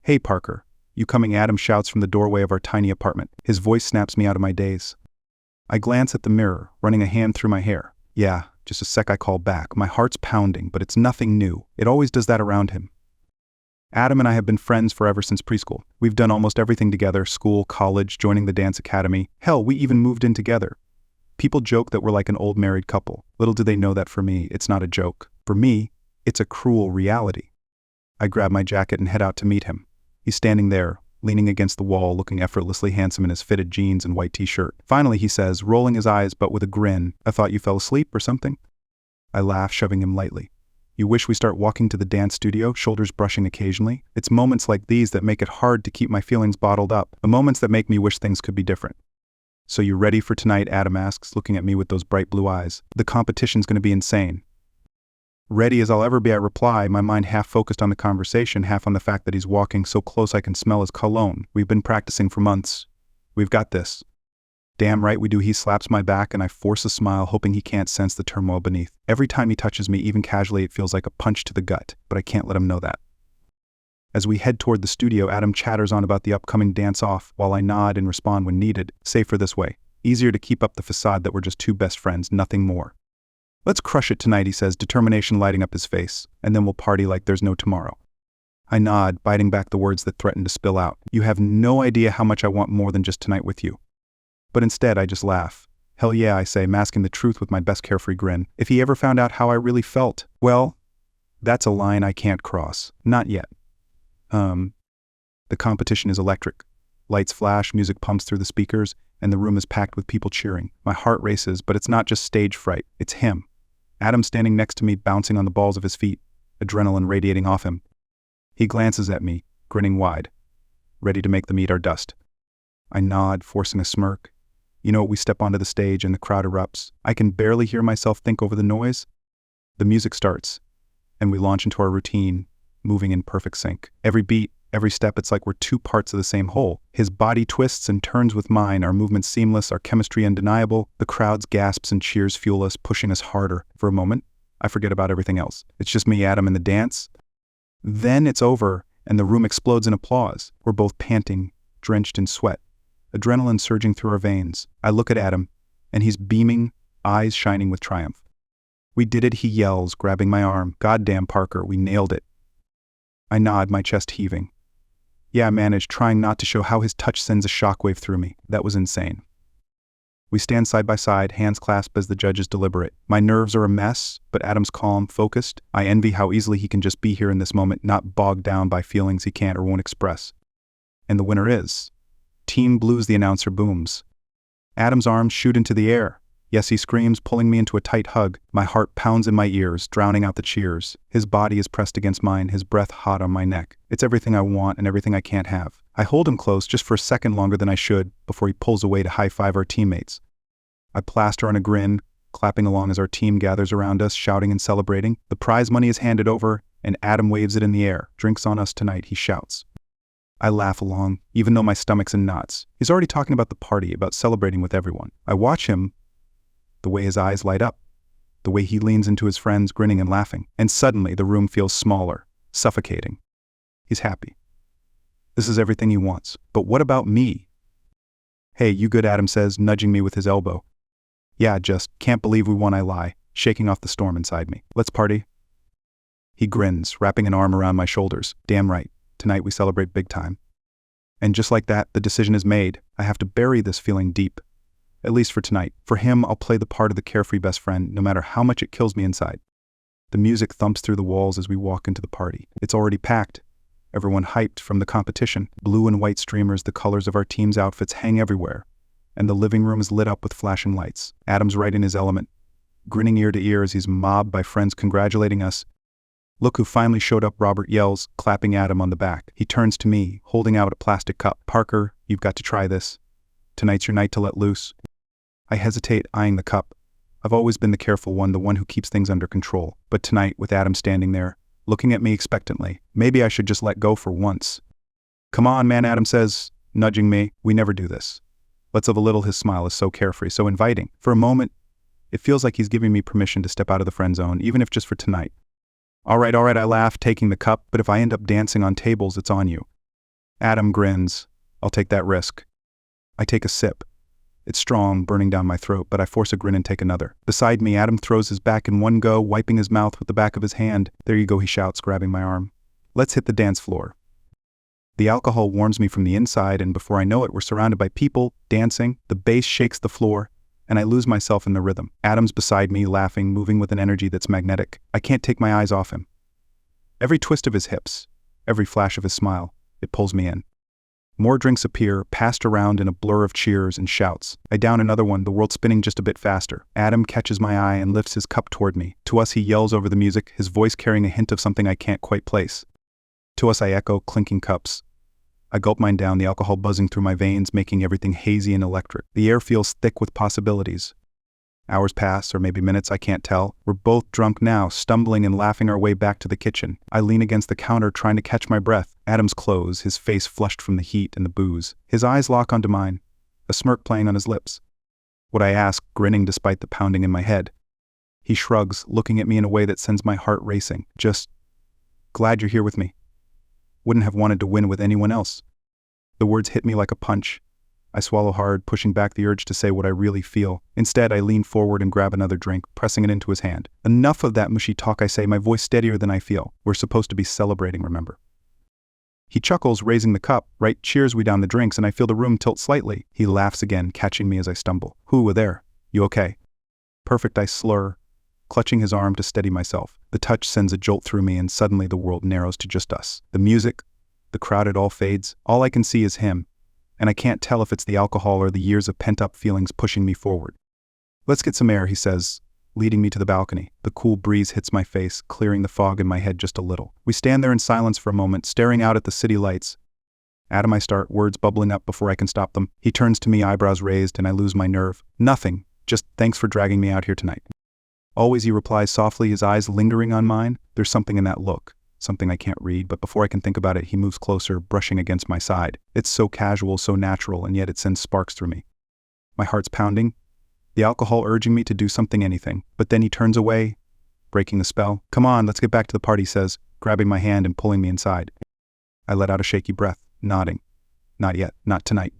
"Hey, Parker, you coming?" Adam shouts from the doorway of our tiny apartment. His voice snaps me out of my daze. I glance at the mirror, running a hand through my hair. "Yeah, just a sec," I call back. My heart's pounding, but it's nothing new. It always does that around him. Adam and I have been friends forever since preschool. We've done almost everything together: school, college, joining the dance academy. Hell, we even moved in together. People joke that we're like an old married couple. Little do they know that for me, it's not a joke. For me, it's a cruel reality. I grab my jacket and head out to meet him. He's standing there, leaning against the wall, looking effortlessly handsome in his fitted jeans and white t-shirt. Finally, he says, rolling his eyes but with a grin, "I thought you fell asleep or something?" I laugh, shoving him lightly. "You wish we start walking to the dance studio, shoulders brushing occasionally? It's moments like these that make it hard to keep my feelings bottled up, the moments that make me wish things could be different." "So you ready for tonight?" Adam asks, looking at me with those bright blue eyes. "The competition's gonna be insane." "Ready as I'll ever be," I reply, my mind half focused on the conversation, half on the fact that he's walking so close I can smell his cologne. "We've been practicing for months. We've got this." "Damn right we do." He slaps my back and I force a smile, hoping he can't sense the turmoil beneath. Every time he touches me, even casually, it feels like a punch to the gut, but I can't let him know that. As we head toward the studio, Adam chatters on about the upcoming dance-off, while I nod and respond when needed. "Safer this way. Easier to keep up the facade that we're just two best friends, nothing more." "Let's crush it tonight," he says, determination lighting up his face, "and then we'll party like there's no tomorrow." I nod, biting back the words that threaten to spill out. "You have no idea how much I want more than just tonight with you." But instead, I just laugh. "Hell yeah," I say, masking the truth with my best carefree grin. If he ever found out how I really felt, well, that's a line I can't cross. Not yet. The competition is electric. Lights flash, music pumps through the speakers, and the room is packed with people cheering. My heart races, but it's not just stage fright, it's him. Adam standing next to me, bouncing on the balls of his feet, adrenaline radiating off him. He glances at me, grinning wide, ready to make them eat our dust. I nod, forcing a smirk. You know, we step onto the stage and the crowd erupts. I can barely hear myself think over the noise. The music starts, and we launch into our routine, moving in perfect sync. Every beat, every step, it's like we're two parts of the same whole. His body twists and turns with mine, our movements seamless, our chemistry undeniable. The crowd's gasps and cheers fuel us, pushing us harder. For a moment, I forget about everything else. It's just me, Adam, and the dance. Then it's over, and the room explodes in applause. We're both panting, drenched in sweat, adrenaline surging through our veins. I look at Adam, and he's beaming, eyes shining with triumph. "We did it," he yells, grabbing my arm. "Goddamn, Parker, we nailed it." I nod, my chest heaving. Yeah, I managed, trying not to show how his touch sends a shockwave through me. That was insane. We stand side by side, hands clasped as the judges deliberate. My nerves are a mess, but Adam's calm, focused. I envy how easily he can just be here in this moment, not bogged down by feelings he can't or won't express. And the winner is Team Blues, the announcer booms. Adam's arms shoot into the air. Yes, he screams, pulling me into a tight hug. My heart pounds in my ears, drowning out the cheers. His body is pressed against mine, his breath hot on my neck. It's everything I want and everything I can't have. I hold him close just for a second longer than I should, before he pulls away to high-five our teammates. I plaster on a grin, clapping along as our team gathers around us, shouting and celebrating. The prize money is handed over, and Adam waves it in the air. "Drinks on us tonight," he shouts. I laugh along, even though my stomach's in knots. He's already talking about the party, about celebrating with everyone. I watch him, the way his eyes light up, the way he leans into his friends, grinning and laughing. And suddenly, the room feels smaller, suffocating. He's happy. This is everything he wants. But what about me? "Hey, you good?" Adam says, nudging me with his elbow. "Yeah, just can't believe we won," I lie, shaking off the storm inside me. "Let's party." He grins, wrapping an arm around my shoulders. "Damn right. Tonight we celebrate big time." And just like that, the decision is made. I have to bury this feeling deep. At least for tonight. For him, I'll play the part of the carefree best friend, no matter how much it kills me inside. The music thumps through the walls as we walk into the party. It's already packed. Everyone hyped from the competition. Blue and white streamers, the colors of our team's outfits, hang everywhere. And the living room is lit up with flashing lights. Adam's right in his element, grinning ear to ear as he's mobbed by friends congratulating us. "Look who finally showed up," Robert yells, clapping Adam on the back. He turns to me, holding out a plastic cup. "Parker, you've got to try this. Tonight's your night to let loose." I hesitate, eyeing the cup. I've always been the careful one, the one who keeps things under control. But tonight, with Adam standing there, looking at me expectantly, maybe I should just let go for once. "Come on, man," Adam says, nudging me. "We never do this. Let's have a little." His smile is so carefree, so inviting. For a moment, it feels like he's giving me permission to step out of the friend zone, even if just for tonight. All right, I laugh, taking the cup, "but if I end up dancing on tables, it's on you." Adam grins. I'll take that risk. I take a sip. It's strong, burning down my throat, but I force a grin and take another. Beside me, Adam throws his back in one go, wiping his mouth with the back of his hand. There you go, he shouts, grabbing my arm. Let's hit the dance floor. The alcohol warms me from the inside, and before I know it, we're surrounded by people, dancing, the bass shakes the floor, and I lose myself in the rhythm. Adam's beside me, laughing, moving with an energy that's magnetic. I can't take my eyes off him. Every twist of his hips, every flash of his smile, it pulls me in. More drinks appear, passed around in a blur of cheers and shouts. I down another one, the world spinning just a bit faster. Adam catches my eye and lifts his cup toward me. To us, he yells over the music, his voice carrying a hint of something I can't quite place. To us, I echo, clinking cups. I gulp mine down, the alcohol buzzing through my veins, making everything hazy and electric. The air feels thick with possibilities. Hours pass, or maybe minutes, I can't tell. We're both drunk now, stumbling and laughing our way back to the kitchen. I lean against the counter, trying to catch my breath. Adam's close, his face flushed from the heat and the booze. His eyes lock onto mine, a smirk playing on his lips. What I ask, grinning despite the pounding in my head. He shrugs, looking at me in a way that sends my heart racing. Just, glad you're here with me. Wouldn't have wanted to win with anyone else. The words hit me like a punch. I swallow hard, pushing back the urge to say what I really feel. Instead, I lean forward and grab another drink, pressing it into his hand. Enough of that mushy talk, I say, my voice steadier than I feel. We're supposed to be celebrating, remember? He chuckles, raising the cup. Right, cheers, we down the drinks, and I feel the room tilt slightly. He laughs again, catching me as I stumble. Who there? You okay? Perfect, I slur, clutching his arm to steady myself. The touch sends a jolt through me, and suddenly the world narrows to just us. The music, the crowd, it all fades. All I can see is him. And I can't tell if it's the alcohol or the years of pent-up feelings pushing me forward. Let's get some air, he says, leading me to the balcony. The cool breeze hits my face, clearing the fog in my head just a little. We stand there in silence for a moment, staring out at the city lights. Adam, I start, words bubbling up before I can stop them. He turns to me, eyebrows raised, and I lose my nerve. Nothing, just thanks for dragging me out here tonight. Always, he replies softly, his eyes lingering on mine. There's something in that look. Something I can't read, but before I can think about it, he moves closer, brushing against my side. It's so casual, so natural, and yet it sends sparks through me. My heart's pounding, the alcohol urging me to do something, anything. But then he turns away, breaking the spell. Come on, let's get back to the party, he says, grabbing my hand and pulling me inside. I let out a shaky breath, nodding. Not yet, not tonight.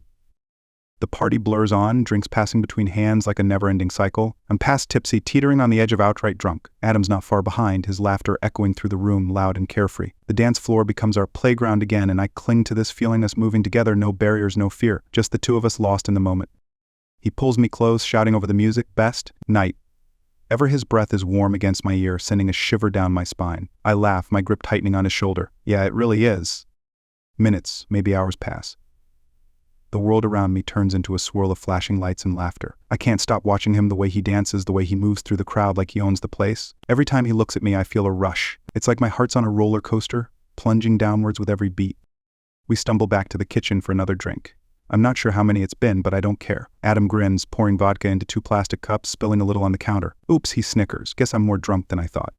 The party blurs on, drinks passing between hands like a never-ending cycle. I'm past tipsy, teetering on the edge of outright drunk. Adam's not far behind, his laughter echoing through the room, loud and carefree. The dance floor becomes our playground again, and I cling to this, feeling us moving together, no barriers, no fear, just the two of us lost in the moment. He pulls me close, shouting over the music, best night. Ever his breath is warm against my ear, sending a shiver down my spine. I laugh, my grip tightening on his shoulder. Yeah, it really is. Minutes, maybe hours pass. The world around me turns into a swirl of flashing lights and laughter. I can't stop watching him, the way he dances, the way he moves through the crowd like he owns the place. Every time he looks at me, I feel a rush. It's like my heart's on a roller coaster, plunging downwards with every beat. We stumble back to the kitchen for another drink. I'm not sure how many it's been, but I don't care. Adam grins, pouring vodka into 2 plastic cups, spilling a little on the counter. Oops, he snickers. Guess I'm more drunk than I thought.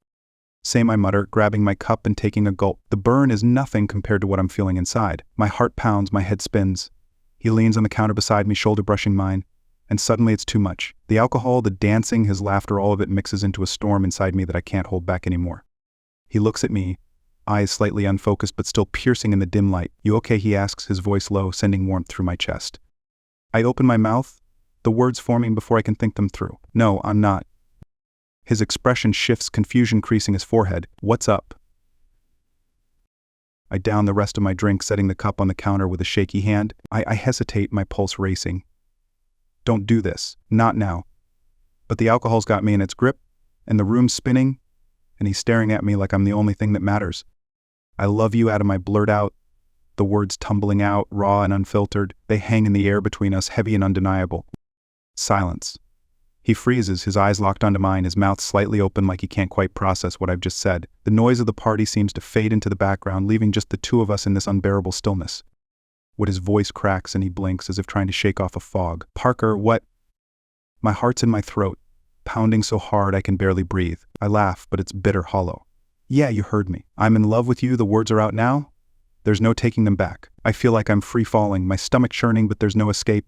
Same, I mutter, grabbing my cup and taking a gulp. The burn is nothing compared to what I'm feeling inside. My heart pounds, my head spins. He leans on the counter beside me, shoulder brushing mine, and suddenly it's too much. The alcohol, the dancing, his laughter, all of it mixes into a storm inside me that I can't hold back anymore. He looks at me, eyes slightly unfocused but still piercing in the dim light. You okay, he asks, his voice low, sending warmth through my chest. I open my mouth, the words forming before I can think them through. No, I'm not. His expression shifts, confusion creasing his forehead. What's up? I down the rest of my drink, setting the cup on the counter with a shaky hand. I hesitate, my pulse racing. Don't do this. Not now. But the alcohol's got me in its grip, and the room's spinning, and he's staring at me like I'm the only thing that matters. I love you, Adam, I blurt out, the words tumbling out, raw and unfiltered. They hang in the air between us, heavy and undeniable. Silence. He freezes, his eyes locked onto mine, his mouth slightly open like he can't quite process what I've just said. The noise of the party seems to fade into the background, leaving just the two of us in this unbearable stillness. His voice cracks and he blinks as if trying to shake off a fog. Parker, what? My heart's in my throat, pounding so hard I can barely breathe. I laugh, but it's bitter hollow. Yeah, you heard me. I'm in love with you, the words are out now. There's no taking them back. I feel like I'm free-falling, my stomach churning, but there's no escape.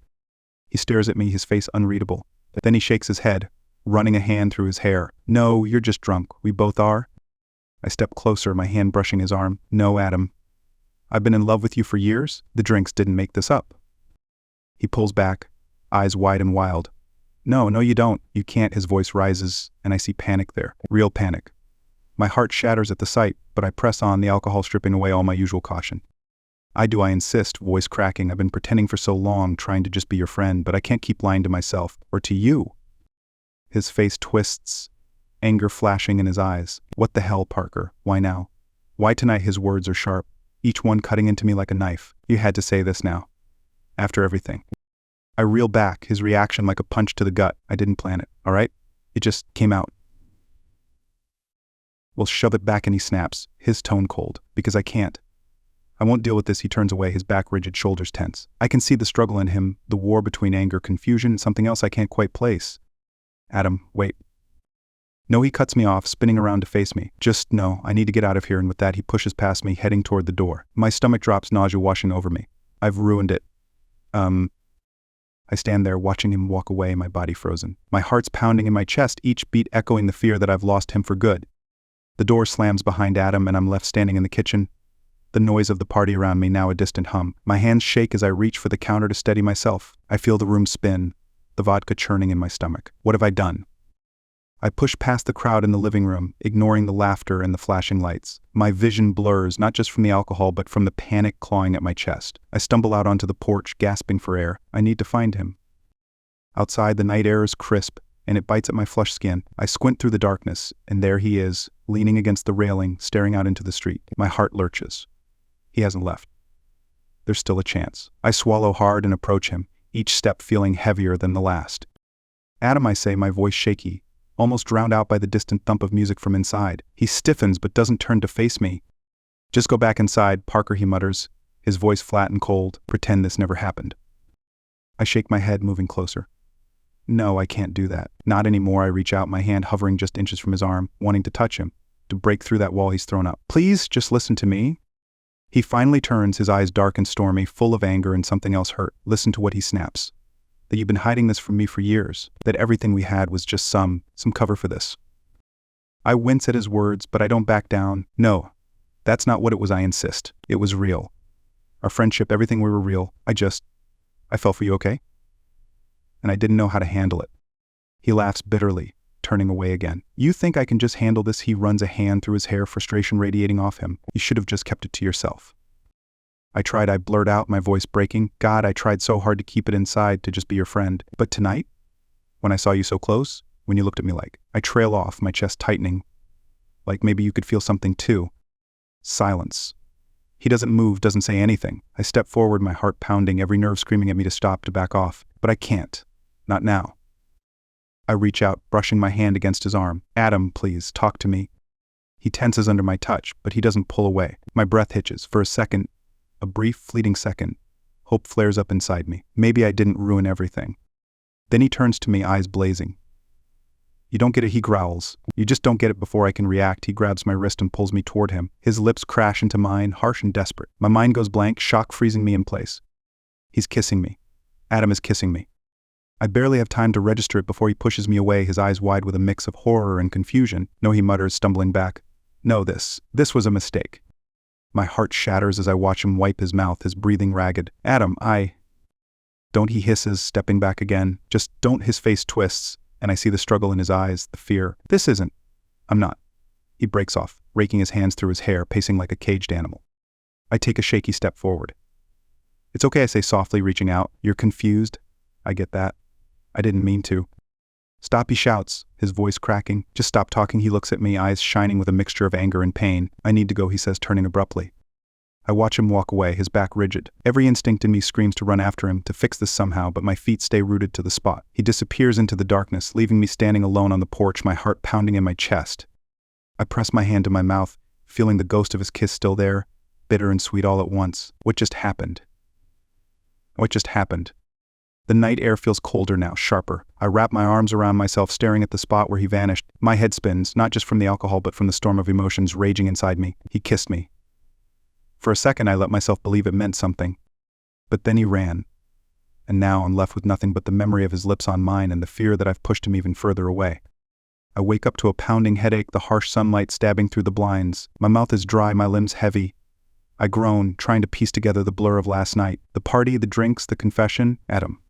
He stares at me, his face unreadable. Then he shakes his head, running a hand through his hair. No, you're just drunk. We both are. I step closer, my hand brushing his arm. No, Adam. I've been in love with you for years. The drinks didn't make this up. He pulls back, eyes wide and wild. No, you don't. You can't. His voice rises, and I see panic there. Real panic. My heart shatters at the sight, but I press on, the alcohol stripping away all my usual caution. I insist, voice cracking. I've been pretending for so long, trying to just be your friend, but I can't keep lying to myself, or to you. His face twists, anger flashing in his eyes. What the hell, Parker? Why now? Why tonight? His words are sharp, each one cutting into me like a knife. You had to say this now. After everything. I reel back, his reaction like a punch to the gut. I didn't plan it, all right? It just came out. Well, shove it back, and he snaps, his tone cold. Because I can't. I won't deal with this. He turns away, his back rigid, shoulders tense. I can see the struggle in him, the war between anger, confusion, and something else I can't quite place. Adam, wait. No, he cuts me off, spinning around to face me. Just no, I need to get out of here, and with that he pushes past me, heading toward the door. My stomach drops, nausea washing over me. I've ruined it. I stand there, watching him walk away, my body frozen. My heart's pounding in my chest, each beat echoing the fear that I've lost him for good. The door slams behind Adam, and I'm left standing in the kitchen. The noise of the party around me, now a distant hum. My hands shake as I reach for the counter to steady myself. I feel the room spin, the vodka churning in my stomach. What have I done? I push past the crowd in the living room, ignoring the laughter and the flashing lights. My vision blurs, not just from the alcohol, but from the panic clawing at my chest. I stumble out onto the porch, gasping for air. I need to find him. Outside, the night air is crisp, and it bites at my flushed skin. I squint through the darkness, and there he is, leaning against the railing, staring out into the street. My heart lurches. He hasn't left. There's still a chance. I swallow hard and approach him, each step feeling heavier than the last. Adam, I say, my voice shaky, almost drowned out by the distant thump of music from inside. He stiffens but doesn't turn to face me. Just go back inside, Parker, he mutters, his voice flat and cold. Pretend this never happened. I shake my head, moving closer. No, I can't do that. Not anymore. I reach out, my hand hovering just inches from his arm, wanting to touch him, to break through that wall he's thrown up. Please, just listen to me. He finally turns, his eyes dark and stormy, full of anger and something else hurt. Listen to what he snaps. That you've been hiding this from me for years. That everything we had was just some cover for this. I wince at his words, but I don't back down. No, that's not what it was, I insist. It was real. Our friendship, everything, we were real. I fell for you, okay? And I didn't know how to handle it. He laughs bitterly, turning away again. You think I can just handle this? He runs a hand through his hair, frustration radiating off him. You should have just kept it to yourself. I blurt out, my voice breaking. God, I tried so hard to keep it inside, to just be your friend. But tonight, when I saw you so close, when you looked at me like, I trail off, my chest tightening. Like maybe you could feel something too. Silence. He doesn't move, doesn't say anything. I step forward, my heart pounding, every nerve screaming at me to stop, to back off. But I can't. Not now. I reach out, brushing my hand against his arm. Adam, please, talk to me. He tenses under my touch, but he doesn't pull away. My breath hitches. For a second, a brief, fleeting second, hope flares up inside me. Maybe I didn't ruin everything. Then he turns to me, eyes blazing. You don't get it, he growls. You just don't get it. Before I can react, he grabs my wrist and pulls me toward him. His lips crash into mine, harsh and desperate. My mind goes blank, shock freezing me in place. He's kissing me. Adam is kissing me. I barely have time to register it before he pushes me away, his eyes wide with a mix of horror and confusion. No, he mutters, stumbling back. No, this was a mistake. My heart shatters as I watch him wipe his mouth, his breathing ragged. Adam, Don't, he hisses, stepping back again. Just don't. His face twists, and I see the struggle in his eyes, the fear. I'm not. He breaks off, raking his hands through his hair, pacing like a caged animal. I take a shaky step forward. It's okay, I say softly, reaching out. You're confused. I get that. I didn't mean to. Stop, he shouts, his voice cracking. Just stop talking. He looks at me, eyes shining with a mixture of anger and pain. I need to go, he says, turning abruptly. I watch him walk away, his back rigid. Every instinct in me screams to run after him, to fix this somehow, but my feet stay rooted to the spot. He disappears into the darkness, leaving me standing alone on the porch, my heart pounding in my chest. I press my hand to my mouth, feeling the ghost of his kiss still there, bitter and sweet all at once. What just happened? The night air feels colder now, sharper. I wrap my arms around myself, staring at the spot where he vanished. My head spins, not just from the alcohol but from the storm of emotions raging inside me. He kissed me. For a second I let myself believe it meant something. But then he ran. And now I'm left with nothing but the memory of his lips on mine and the fear that I've pushed him even further away. I wake up to a pounding headache, the harsh sunlight stabbing through the blinds. My mouth is dry, my limbs heavy. I groan, trying to piece together the blur of last night. The party, the drinks, the confession. Adam.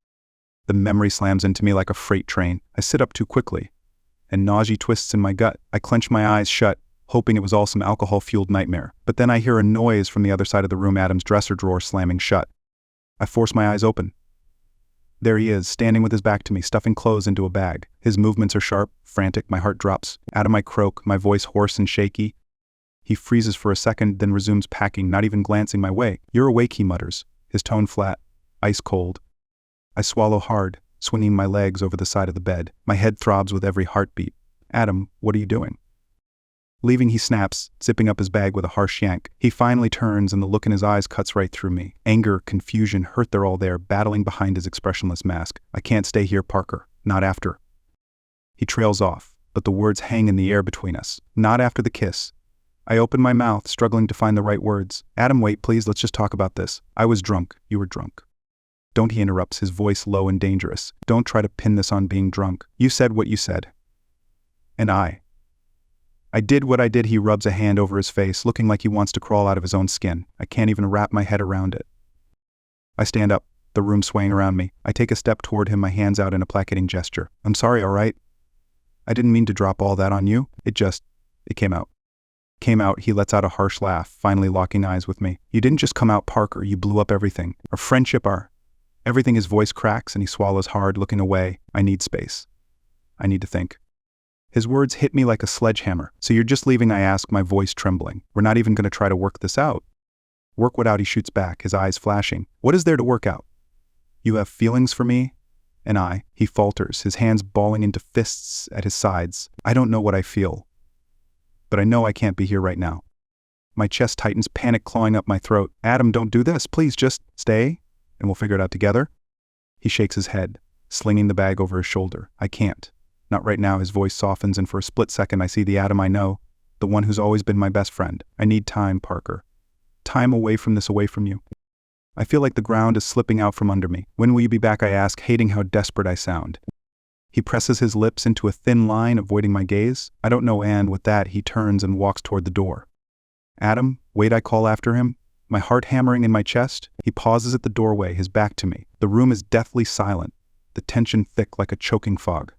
The memory slams into me like a freight train. I sit up too quickly, and nausea twists in my gut. I clench my eyes shut, hoping it was all some alcohol-fueled nightmare. But then I hear a noise from the other side of the room, Adam's dresser drawer slamming shut. I force my eyes open. There he is, standing with his back to me, stuffing clothes into a bag. His movements are sharp, frantic, my heart drops. Adam, I croak, my voice hoarse and shaky. He freezes for a second, then resumes packing, not even glancing my way. "You're awake," he mutters, his tone flat, ice cold. I swallow hard, swinging my legs over the side of the bed. My head throbs with every heartbeat. "Adam, what are you doing?" Leaving, he snaps, zipping up his bag with a harsh yank. He finally turns, and the look in his eyes cuts right through me. Anger, confusion, hurt, they're all there, battling behind his expressionless mask. "I can't stay here, Parker. Not after." He trails off, but the words hang in the air between us. "Not after the kiss." I open my mouth, struggling to find the right words. "Adam, wait, please, let's just talk about this. I was drunk. You were drunk." "Don't," he interrupts, his voice low and dangerous. "Don't try to pin this on being drunk. You said what you said." And I did what I did. He rubs a hand over his face, looking like he wants to crawl out of his own skin. I can't even wrap my head around it. I stand up, the room swaying around me. I take a step toward him, my hands out in a placating gesture. "I'm sorry, all right? I didn't mean to drop all that on you. It came out." Came out, he lets out a harsh laugh, finally locking eyes with me. "You didn't just come out, Parker. You blew up everything. Our friendship, everything." His voice cracks and he swallows hard, looking away. I need space. I need to think. His words hit me like a sledgehammer. "So you're just leaving?" I ask, my voice trembling. "We're not even going to try to work this out?" "Work what out?" he shoots back, his eyes flashing. "What is there to work out? You have feelings for me?" And he falters, his hands balling into fists at his sides. "I don't know what I feel. But I know I can't be here right now." My chest tightens, panic clawing up my throat. "Adam, don't do this. Please just stay, and we'll figure it out together." He shakes his head, slinging the bag over his shoulder. "I can't. Not right now." His voice softens, and for a split second I see the Adam I know, the one who's always been my best friend. "I need time, Parker. Time away from this, away from you." I feel like the ground is slipping out from under me. "When will you be back?" I ask, hating how desperate I sound. He presses his lips into a thin line, avoiding my gaze. I don't know, and with that, he turns and walks toward the door. "Adam, wait," I call after him, my heart hammering in my chest. He pauses at the doorway, his back to me. The room is deathly silent, the tension thick like a choking fog.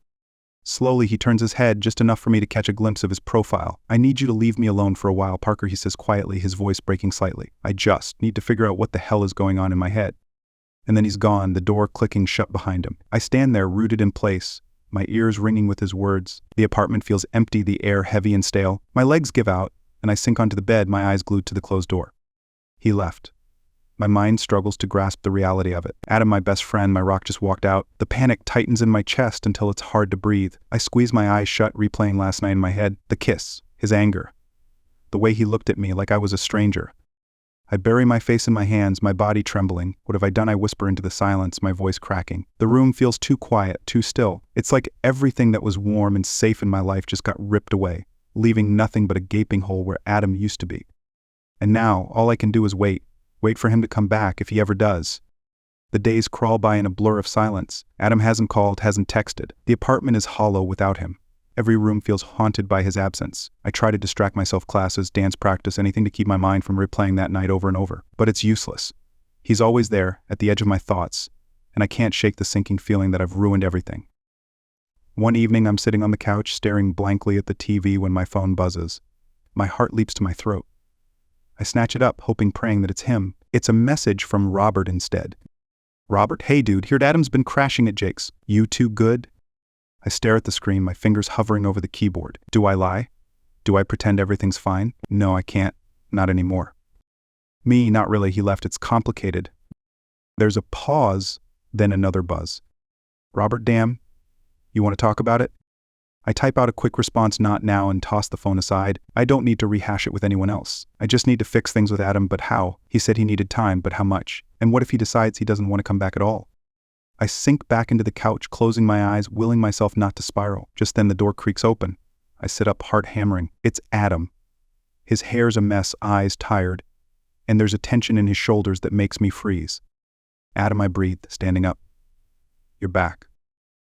Slowly, he turns his head, just enough for me to catch a glimpse of his profile. "I need you to leave me alone for a while, Parker," he says quietly, his voice breaking slightly. "I just need to figure out what the hell is going on in my head." And then he's gone, the door clicking shut behind him. I stand there, rooted in place, my ears ringing with his words. The apartment feels empty, the air heavy and stale. My legs give out, and I sink onto the bed, my eyes glued to the closed door. He left. My mind struggles to grasp the reality of it. Adam, my best friend, my rock, just walked out. The panic tightens in my chest until it's hard to breathe. I squeeze my eyes shut, replaying last night in my head. The kiss, his anger, the way he looked at me like I was a stranger. I bury my face in my hands, my body trembling. "What have I done?" I whisper into the silence, my voice cracking. The room feels too quiet, too still. It's like everything that was warm and safe in my life just got ripped away, leaving nothing but a gaping hole where Adam used to be. And now, all I can do is wait for him to come back, if he ever does. The days crawl by in a blur of silence. Adam hasn't called, hasn't texted. The apartment is hollow without him. Every room feels haunted by his absence. I try to distract myself, classes, dance practice, anything to keep my mind from replaying that night over and over. But it's useless. He's always there, at the edge of my thoughts, and I can't shake the sinking feeling that I've ruined everything. One evening, I'm sitting on the couch, staring blankly at the TV when my phone buzzes. My heart leaps to my throat. I snatch it up, hoping, praying that it's him. It's a message from Robert instead. "Robert, hey dude, heard Adam's been crashing at Jake's. You too good?" I stare at the screen, my fingers hovering over the keyboard. Do I lie? Do I pretend everything's fine? No, I can't. Not anymore. Me, not really. He left. It's complicated. There's a pause, then another buzz. "Robert, damn. You want to talk about it?" I type out a quick response, "Not now," and toss the phone aside. I don't need to rehash it with anyone else. I just need to fix things with Adam, but how? He said he needed time, but how much? And what if he decides he doesn't want to come back at all? I sink back into the couch, closing my eyes, willing myself not to spiral. Just then the door creaks open. I sit up, heart hammering. It's Adam. His hair's a mess, eyes tired, and there's a tension in his shoulders that makes me freeze. "Adam," I breathe, standing up. "You're back."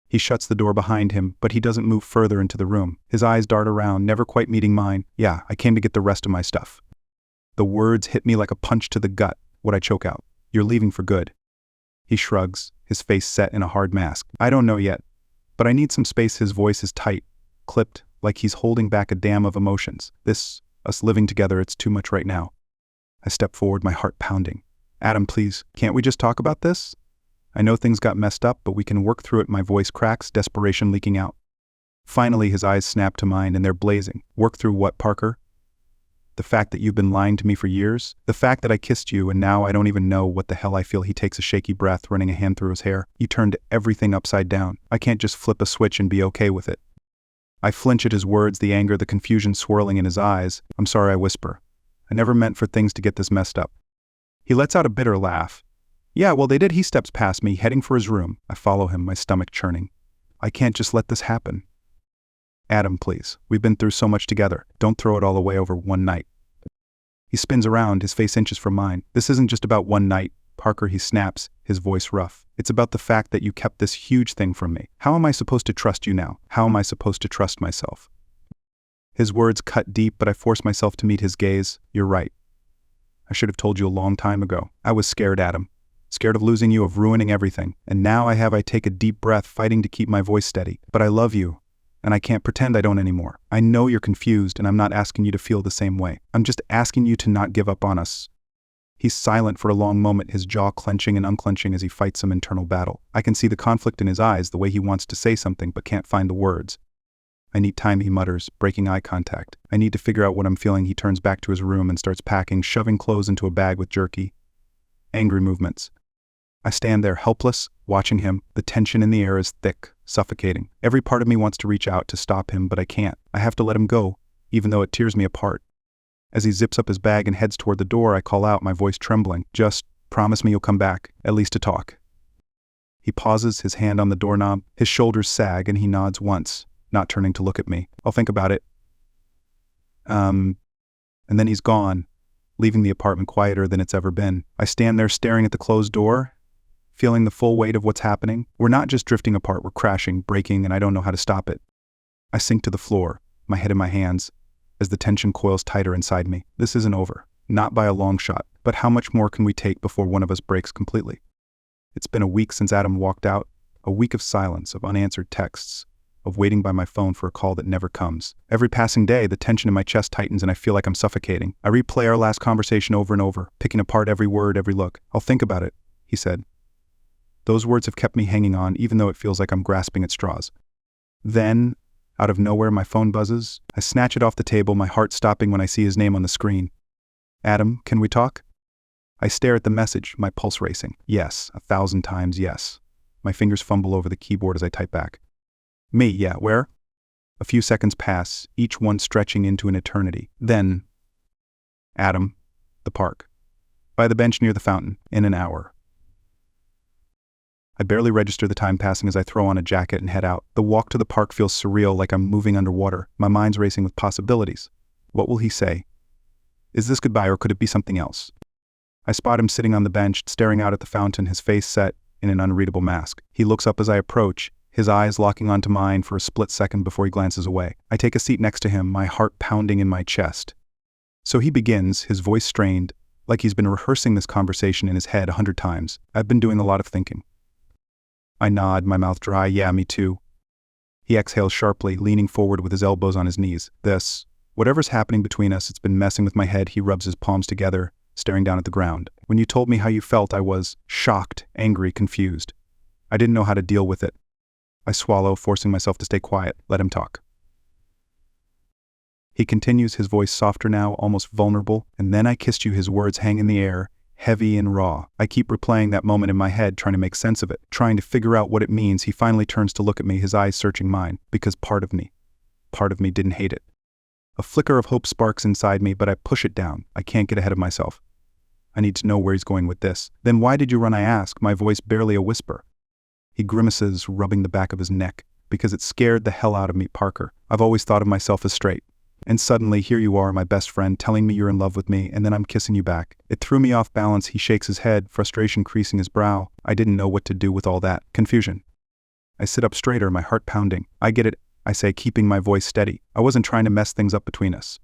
He shuts the door behind him, but he doesn't move further into the room. His eyes dart around, never quite meeting mine. "Yeah, I came to get the rest of my stuff." The words hit me like a punch to the gut. What I choke out. You're leaving for good. He shrugs, his face set in a hard mask. I don't know yet, but I need some space. His voice is tight, clipped, like he's holding back a dam of emotions. Us living together, it's too much right now. I step forward, my heart pounding. Adam, please, can't we just talk about this? I know things got messed up, but we can work through it. My voice cracks, desperation leaking out. Finally, his eyes snap to mine, and they're blazing. Work through what, Parker? The fact that you've been lying to me for years? The fact that I kissed you and now I don't even know what the hell I feel? He takes a shaky breath, running a hand through his hair. You turned everything upside down. I can't just flip a switch and be okay with it. I flinch at his words, the anger, the confusion swirling in his eyes. I'm sorry, I whisper. I never meant for things to get this messed up. He lets out a bitter laugh. Yeah, well, they did. He steps past me, heading for his room. I follow him, my stomach churning. I can't just let this happen. Adam, please. We've been through so much together. Don't throw it all away over one night. He spins around, his face inches from mine. This isn't just about one night, Parker, he snaps, his voice rough. It's about the fact that you kept this huge thing from me. How am I supposed to trust you now? How am I supposed to trust myself? His words cut deep, but I force myself to meet his gaze. You're right. I should have told you a long time ago. I was scared, Adam. Scared of losing you, of ruining everything. And now I take a deep breath, fighting to keep my voice steady. But I love you. And I can't pretend I don't anymore. I know you're confused, and I'm not asking you to feel the same way. I'm just asking you to not give up on us. He's silent for a long moment, his jaw clenching and unclenching as he fights some internal battle. I can see the conflict in his eyes, the way he wants to say something but can't find the words. I need time, he mutters, breaking eye contact. I need to figure out what I'm feeling. He turns back to his room and starts packing, shoving clothes into a bag with jerky, angry movements. I stand there helpless, watching him. The tension in the air is thick, suffocating. Every part of me wants to reach out to stop him, but I can't. I have to let him go, even though it tears me apart. As he zips up his bag and heads toward the door, I call out, my voice trembling. Just promise me you'll come back, at least to talk. He pauses, his hand on the doorknob. His shoulders sag and he nods once, not turning to look at me. I'll think about it. And then he's gone, leaving the apartment quieter than it's ever been. I stand there staring at the closed door, feeling the full weight of what's happening. We're not just drifting apart, we're crashing, breaking, and I don't know how to stop it. I sink to the floor, my head in my hands, as the tension coils tighter inside me. This isn't over, not by a long shot, but how much more can we take before one of us breaks completely? It's been a week since Adam walked out, a week of silence, of unanswered texts, of waiting by my phone for a call that never comes. Every passing day, the tension in my chest tightens and I feel like I'm suffocating. I replay our last conversation over and over, picking apart every word, every look. I'll think about it, he said. Those words have kept me hanging on, even though it feels like I'm grasping at straws. Then, out of nowhere, my phone buzzes. I snatch it off the table, my heart stopping when I see his name on the screen. Adam, can we talk? I stare at the message, my pulse racing. Yes, 1,000 times yes. My fingers fumble over the keyboard as I type back. Me, yeah, where? A few seconds pass, each one stretching into an eternity. Then, Adam, the park. By the bench near the fountain, in an hour. I barely register the time passing as I throw on a jacket and head out. The walk to the park feels surreal, like I'm moving underwater. My mind's racing with possibilities. What will he say? Is this goodbye, or could it be something else? I spot him sitting on the bench, staring out at the fountain, his face set in an unreadable mask. He looks up as I approach, his eyes locking onto mine for a split second before he glances away. I take a seat next to him, my heart pounding in my chest. So he begins, his voice strained, like he's been rehearsing this conversation in his head 100 times. I've been doing a lot of thinking. I nod, my mouth dry. Yeah, me too. He exhales sharply, leaning forward with his elbows on his knees. Whatever's happening between us, it's been messing with my head. He rubs his palms together, staring down at the ground. When you told me how you felt, I was shocked, angry, confused. I didn't know how to deal with it. I swallow, forcing myself to stay quiet. Let him talk. He continues, his voice softer now, almost vulnerable. And then I kissed you. His words hang in the air, heavy and raw. I keep replaying that moment in my head, trying to make sense of it, trying to figure out what it means. He finally turns to look at me, his eyes searching mine, because part of me didn't hate it. A flicker of hope sparks inside me, but I push it down. I can't get ahead of myself. I need to know where he's going with this. Then why did you run, I ask, my voice barely a whisper. He grimaces, rubbing the back of his neck. Because it scared the hell out of me, Parker. I've always thought of myself as straight. And suddenly, here you are, my best friend, telling me you're in love with me, and then I'm kissing you back. It threw me off balance. He shakes his head, frustration creasing his brow. I didn't know what to do with all that. Confusion. I sit up straighter, my heart pounding. I get it, I say, keeping my voice steady. I wasn't trying to mess things up between us.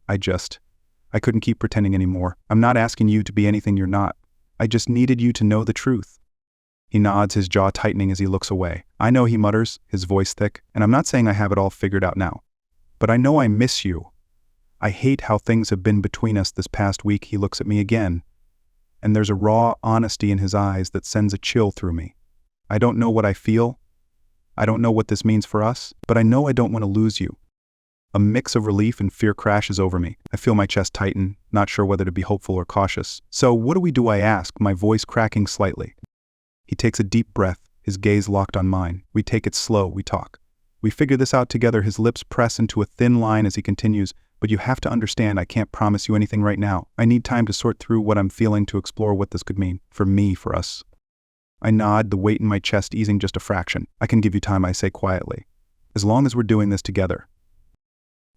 I couldn't keep pretending anymore. I'm not asking you to be anything you're not. I just needed you to know the truth. He nods, his jaw tightening as he looks away. I know, he mutters, his voice thick, and I'm not saying I have it all figured out now. But I know I miss you. I hate how things have been between us this past week. He looks at me again, and there's a raw honesty in his eyes that sends a chill through me. I don't know what I feel. I don't know what this means for us, but I know I don't want to lose you. A mix of relief and fear crashes over me. I feel my chest tighten, not sure whether to be hopeful or cautious. So what do, I ask, my voice cracking slightly. He takes a deep breath, his gaze locked on mine. We take it slow, we talk. We figure this out together. His lips press into a thin line as he continues, but you have to understand I can't promise you anything right now. I need time to sort through what I'm feeling, to explore what this could mean. For me, for us. I nod, the weight in my chest easing just a fraction. I can give you time, I say quietly. As long as we're doing this together.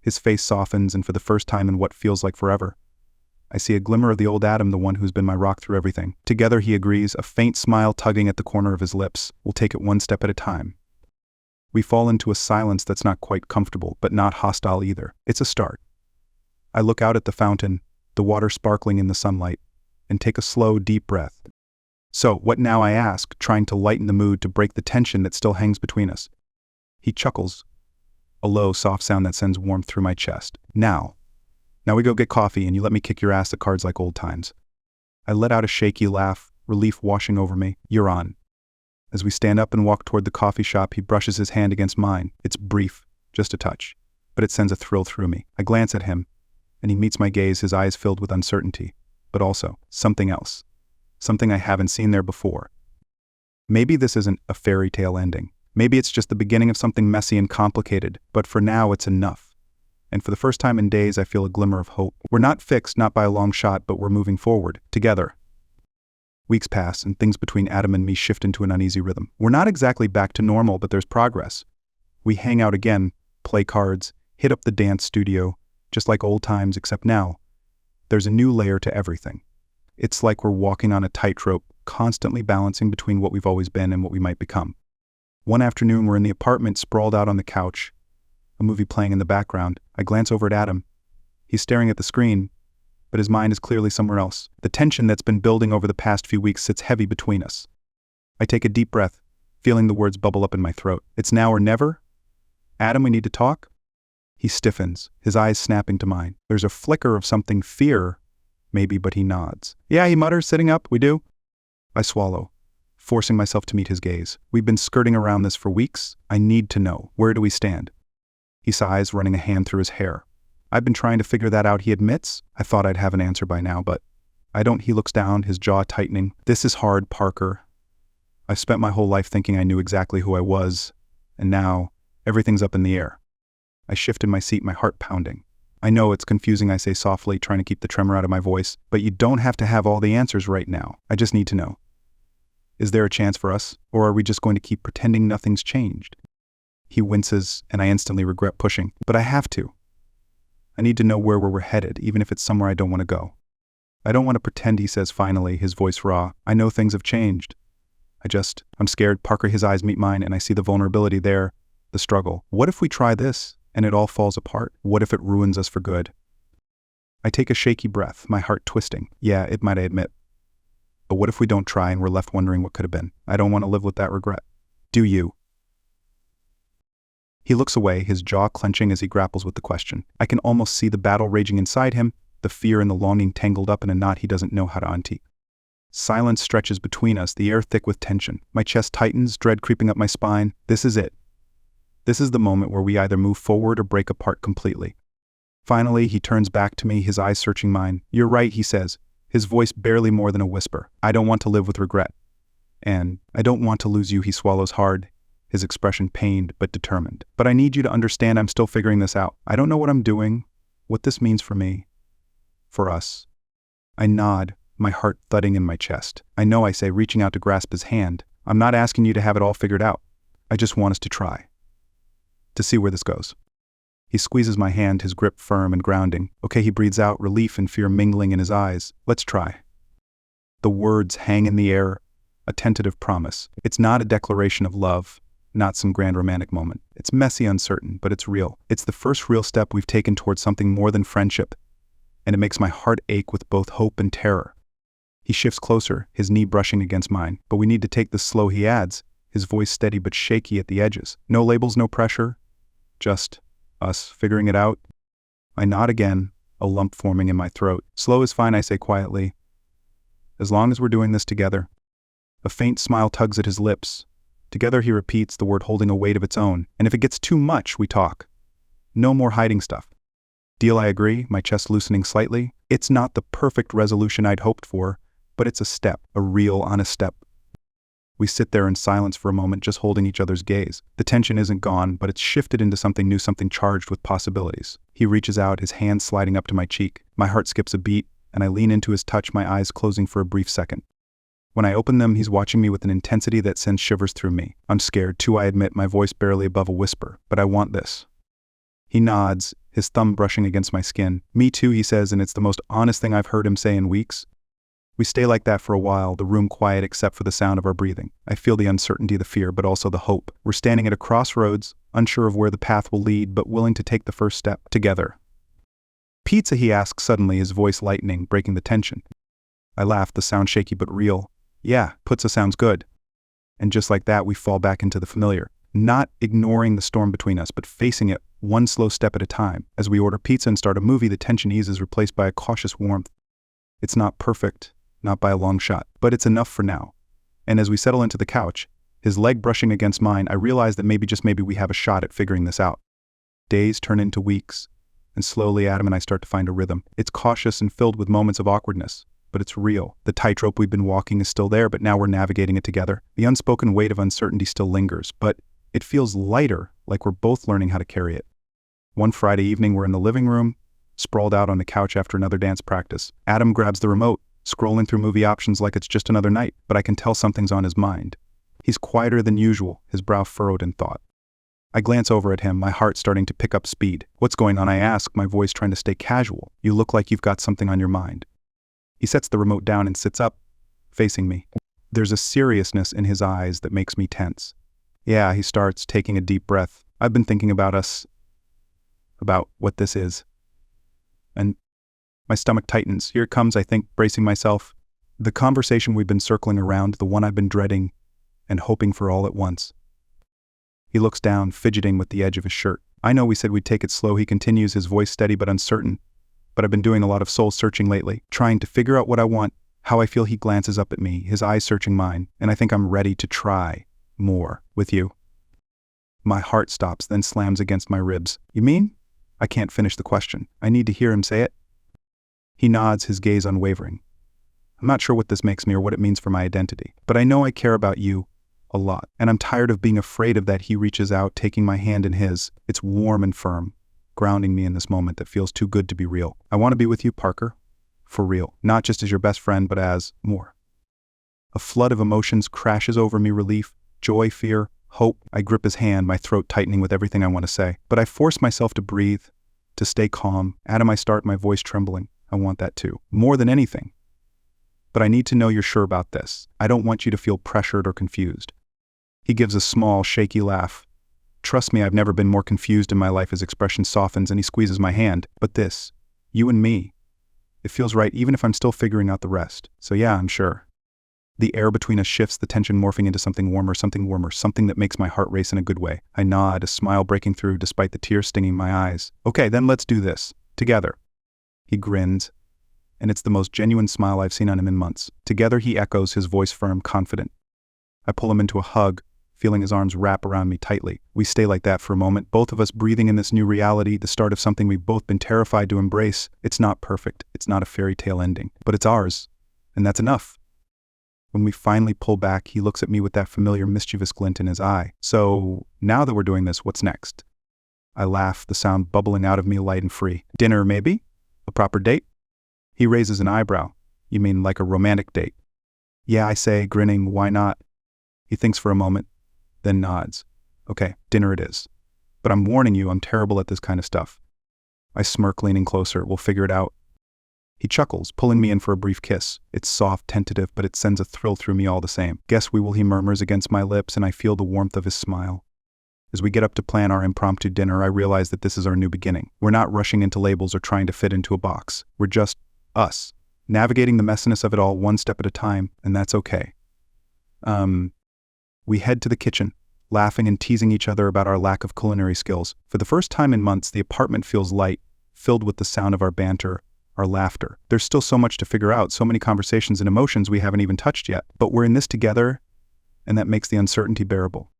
His face softens, and for the first time in what feels like forever, I see a glimmer of the old Adam, the one who's been my rock through everything. Together, he agrees, a faint smile tugging at the corner of his lips. We'll take it one step at a time. We fall into a silence that's not quite comfortable, but not hostile either. It's a start. I look out at the fountain, the water sparkling in the sunlight, and take a slow, deep breath. So, what now, I ask, trying to lighten the mood, to break the tension that still hangs between us. He chuckles, a low, soft sound that sends warmth through my chest. Now we go get coffee and you let me kick your ass at cards like old times. I let out a shaky laugh, relief washing over me. You're on. As we stand up and walk toward the coffee shop, he brushes his hand against mine. It's brief, just a touch, but it sends a thrill through me. I glance at him, and he meets my gaze, his eyes filled with uncertainty, but also something else, something I haven't seen there before. Maybe this isn't a fairy tale ending. Maybe it's just the beginning of something messy and complicated, but for now it's enough. And for the first time in days, I feel a glimmer of hope. We're not fixed, not by a long shot, but we're moving forward, together. Weeks pass, and things between Adam and me shift into an uneasy rhythm. We're not exactly back to normal, but there's progress. We hang out again, play cards, hit up the dance studio, just like old times, except now there's a new layer to everything. It's like we're walking on a tightrope, constantly balancing between what we've always been and what we might become. One afternoon, we're in the apartment, sprawled out on the couch, a movie playing in the background. I glance over at Adam. He's staring at the screen, but his mind is clearly somewhere else. The tension that's been building over the past few weeks sits heavy between us. I take a deep breath, feeling the words bubble up in my throat. It's now or never? Adam, we need to talk? He stiffens, his eyes snapping to mine. There's a flicker of something, fear, maybe, but he nods. Yeah, he mutters, sitting up. We do? I swallow, forcing myself to meet his gaze. We've been skirting around this for weeks. I need to know. Where do we stand? He sighs, running a hand through his hair. I've been trying to figure that out, he admits. I thought I'd have an answer by now, but I don't. He looks down, his jaw tightening. This is hard, Parker. I've spent my whole life thinking I knew exactly who I was, and now everything's up in the air. I shift in my seat, my heart pounding. I know it's confusing, I say softly, trying to keep the tremor out of my voice, but you don't have to have all the answers right now. I just need to know. Is there a chance for us, or are we just going to keep pretending nothing's changed? He winces, and I instantly regret pushing, but I have to. I need to know where we're headed, even if it's somewhere I don't want to go. I don't want to pretend, he says finally, his voice raw. I know things have changed. I'm scared. Parker, his eyes meet mine, and I see the vulnerability there, the struggle. What if we try this, and it all falls apart? What if it ruins us for good? I take a shaky breath, my heart twisting. Yeah, it might, I admit. But what if we don't try and we're left wondering what could have been? I don't want to live with that regret. Do you? He looks away, his jaw clenching as he grapples with the question. I can almost see the battle raging inside him, the fear and the longing tangled up in a knot he doesn't know how to untee. Silence stretches between us, the air thick with tension. My chest tightens, dread creeping up my spine. This is it. This is the moment where we either move forward or break apart completely. Finally, he turns back to me, his eyes searching mine. You're right, he says, his voice barely more than a whisper. I don't want to live with regret. And I don't want to lose you, he swallows hard, his expression pained but determined. But I need you to understand I'm still figuring this out. I don't know what I'm doing, what this means for me, for us. I nod, my heart thudding in my chest. I know, I say, reaching out to grasp his hand. I'm not asking you to have it all figured out. I just want us to try. To see where this goes. He squeezes my hand, his grip firm and grounding. Okay, he breathes out, relief and fear mingling in his eyes. Let's try. The words hang in the air, a tentative promise. It's not a declaration of love, not some grand romantic moment. It's messy, uncertain, but it's real. It's the first real step we've taken towards something more than friendship. and it makes my heart ache with both hope and terror. He shifts closer, his knee brushing against mine. But we need to take this slow, he adds, his voice steady but shaky at the edges. No labels, no pressure. Just us figuring it out. I nod again, a lump forming in my throat. Slow is fine, I say quietly. As long as we're doing this together. A faint smile tugs at his lips. Together he repeats, the word holding a weight of its own. And if it gets too much, we talk. No more hiding stuff. Deal, I agree, my chest loosening slightly. It's not the perfect resolution I'd hoped for, but it's a step, a real, honest step. We sit there in silence for a moment, just holding each other's gaze. The tension isn't gone, but it's shifted into something new, something charged with possibilities. He reaches out, his hand sliding up to my cheek. My heart skips a beat, and I lean into his touch, my eyes closing for a brief second. When I open them, he's watching me with an intensity that sends shivers through me. I'm scared, too, I admit, my voice barely above a whisper, but I want this. He nods, his thumb brushing against my skin. Me too, he says, and it's the most honest thing I've heard him say in weeks. We stay like that for a while, the room quiet except for the sound of our breathing. I feel the uncertainty, the fear, but also the hope. We're standing at a crossroads, unsure of where the path will lead, but willing to take the first step together. Pizza, he asks suddenly, his voice lightening, breaking the tension. I laugh, the sound shaky but real. Yeah, pizza sounds good. And just like that, we fall back into the familiar. Not ignoring the storm between us, but facing it one slow step at a time. As we order pizza and start a movie, the tension eases, replaced by a cautious warmth. It's not perfect, not by a long shot, but it's enough for now. And as we settle into the couch, his leg brushing against mine, I realize that maybe, just maybe, we have a shot at figuring this out. Days turn into weeks, and slowly Adam and I start to find a rhythm. It's cautious and filled with moments of awkwardness, but it's real. The tightrope we've been walking is still there, but now we're navigating it together. The unspoken weight of uncertainty still lingers, but it feels lighter, like we're both learning how to carry it. One Friday evening, we're in the living room, sprawled out on the couch after another dance practice. Adam grabs the remote, scrolling through movie options like it's just another night, but I can tell something's on his mind. He's quieter than usual, his brow furrowed in thought. I glance over at him, my heart starting to pick up speed. What's going on, I ask, my voice trying to stay casual. You look like you've got something on your mind. He sets the remote down and sits up, facing me. There's a seriousness in his eyes that makes me tense. Yeah, he starts, taking a deep breath. I've been thinking about us, about what this is. And my stomach tightens. Here it comes, I think, bracing myself. The conversation we've been circling around, the one I've been dreading and hoping for all at once. He looks down, fidgeting with the edge of his shirt. I know we said we'd take it slow, he continues, his voice steady but uncertain. But I've been doing a lot of soul searching lately, trying to figure out what I want, how I feel. He glances up at me, his eyes searching mine, and I think I'm ready to try more with you. My heart stops, then slams against my ribs. You mean? I can't finish the question. I need to hear him say it. He nods, his gaze unwavering. I'm not sure what this makes me or what it means for my identity, but I know I care about you a lot, and I'm tired of being afraid of that. He reaches out, taking my hand in his. It's warm and firm, grounding me in this moment that feels too good to be real. I want to be with you, Parker, for real, not just as your best friend, but as more. A flood of emotions crashes over me, relief, joy, fear, hope. I grip his hand, my throat tightening with everything I want to say, but I force myself to breathe, to stay calm. Adam, I start, my voice trembling. I want that too, more than anything. But I need to know you're sure about this. I don't want you to feel pressured or confused. He gives a small, shaky laugh. Trust me, I've never been more confused in my life. His expression softens and he squeezes my hand. But this, you and me, it feels right even if I'm still figuring out the rest. So yeah, I'm sure. The air between us shifts, the tension morphing into something warmer, something that makes my heart race in a good way. I nod, a smile breaking through despite the tears stinging my eyes. Okay, then let's do this. Together. He grins, and it's the most genuine smile I've seen on him in months. Together, he echoes, his voice firm, confident. I pull him into a hug, feeling his arms wrap around me tightly. We stay like that for a moment, both of us breathing in this new reality, the start of something we've both been terrified to embrace. It's not perfect, it's not a fairy tale ending, but it's ours, and that's enough. When we finally pull back, he looks at me with that familiar mischievous glint in his eye. So, now that we're doing this, what's next? I laugh, the sound bubbling out of me light and free. Dinner, maybe? A proper date? He raises an eyebrow. You mean like a romantic date? Yeah, I say, grinning, why not? He thinks for a moment, then nods. Okay, dinner it is. But I'm warning you, I'm terrible at this kind of stuff. I smirk, leaning closer. We'll figure it out. He chuckles, pulling me in for a brief kiss. It's soft, tentative, but it sends a thrill through me all the same. Guess we will, he murmurs against my lips, and I feel the warmth of his smile. As we get up to plan our impromptu dinner, I realize that this is our new beginning. We're not rushing into labels or trying to fit into a box. We're just us, navigating the messiness of it all one step at a time, and that's okay. We head to the kitchen, laughing and teasing each other about our lack of culinary skills. For the first time in months, the apartment feels light, filled with the sound of our banter, our laughter. There's still so much to figure out, so many conversations and emotions we haven't even touched yet, but we're in this together, and that makes the uncertainty bearable.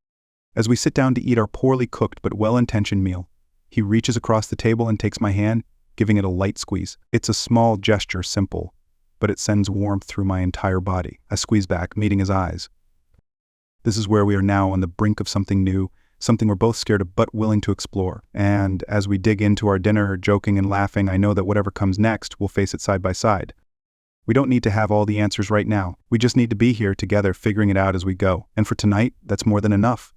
As we sit down to eat our poorly cooked but well-intentioned meal, he reaches across the table and takes my hand, giving it a light squeeze. It's a small gesture, simple, but it sends warmth through my entire body. I squeeze back, meeting his eyes. This is where we are now, on the brink of something new, something we're both scared of but willing to explore. And as we dig into our dinner, joking and laughing, I know that whatever comes next, we'll face it side by side. We don't need to have all the answers right now. We just need to be here together, figuring it out as we go. And for tonight, that's more than enough.